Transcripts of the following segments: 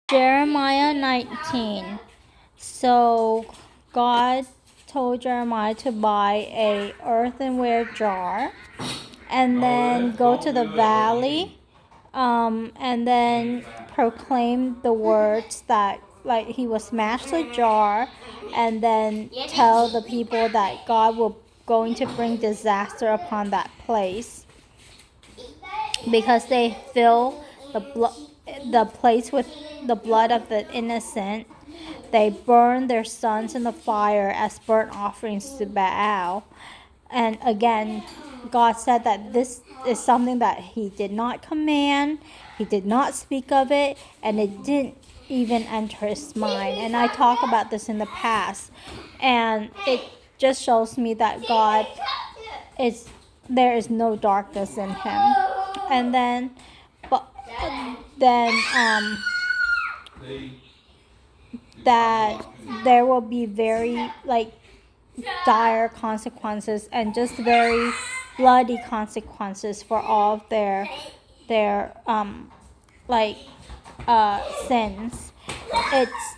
Jeremiah 19. So God told Jeremiah to buy a earthenware jar and then go to the valley and then proclaim the words that like he will smash the jar and then tell the people that God will going to bring disaster upon that place because they fill the place with the blood of the innocent. They burn their sons in the fire as burnt offerings to Baal. And again, God said that this is something that he did not command, he did not speak of it, and it didn't even enter his mind. And I talk about this in the past, and it just shows me that God is there is no darkness in him. And but then that there will be very dire consequences and just very bloody consequences for all of their sins. It's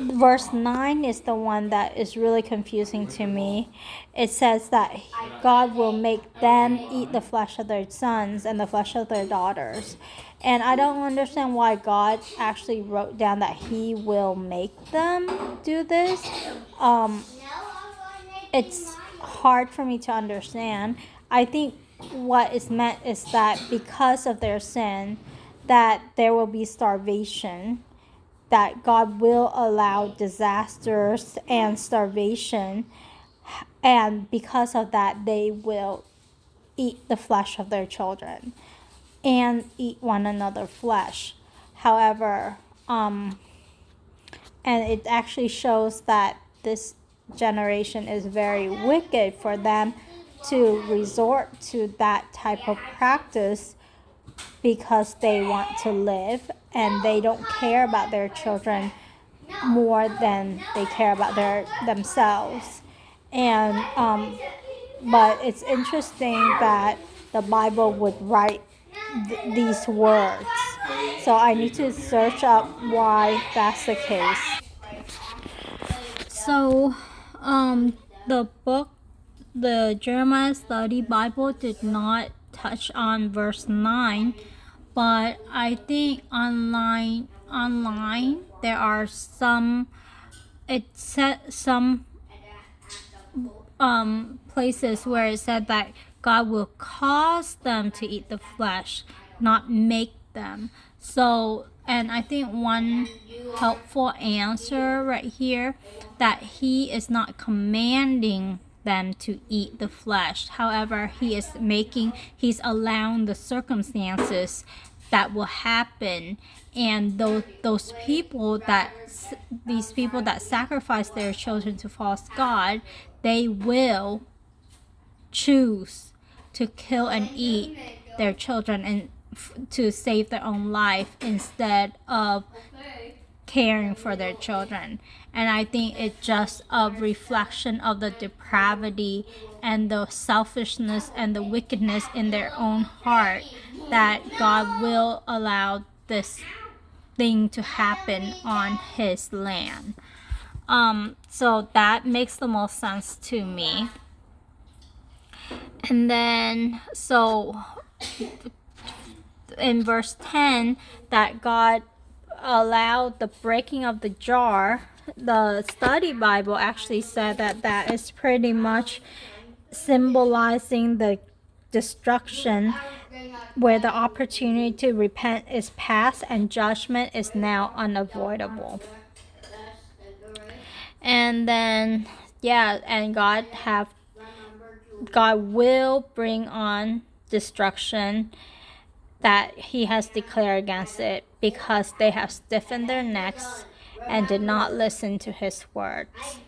verse 9 is the one that is really confusing to me. It says that God will make them eat the flesh of their sons and the flesh of their daughters. And I don't understand why God actually wrote down that he will make them do this. It's hard for me to understand. I think what is meant is that because of their sin, that there will be starvation, that God will allow disasters and starvation, and because of that, they will eat the flesh of their children and eat one another's flesh. However, and it actually shows that this generation is very wicked for them to resort to that type of practice because they want to live and they don't care about their children more than they care about themselves. And but it's interesting that the Bible would write these words. So I need to search up why that's the case. So the book, the Jeremiah Study Bible, did not touch on verse 9, but I think online there are some places where it said that God will cause them to eat the flesh, not make them. So, and I think one helpful answer right here that he is not commanding them to eat the flesh. However, he's allowing the circumstances that will happen, and these people that sacrifice their children to false god, they will choose to kill and eat their children and to save their own life instead of caring for their children. And I think it's just a reflection of the depravity and the selfishness and the wickedness in their own heart that God will allow this thing to happen on his land. So that makes the most sense to me. And then so in verse 10, that God allowed the breaking of the jar, the study Bible actually said that is pretty much symbolizing the destruction where the opportunity to repent is past and judgment is now unavoidable. And then and God will bring on destruction that he has declared against it because they have stiffened their necks and did not listen to his words.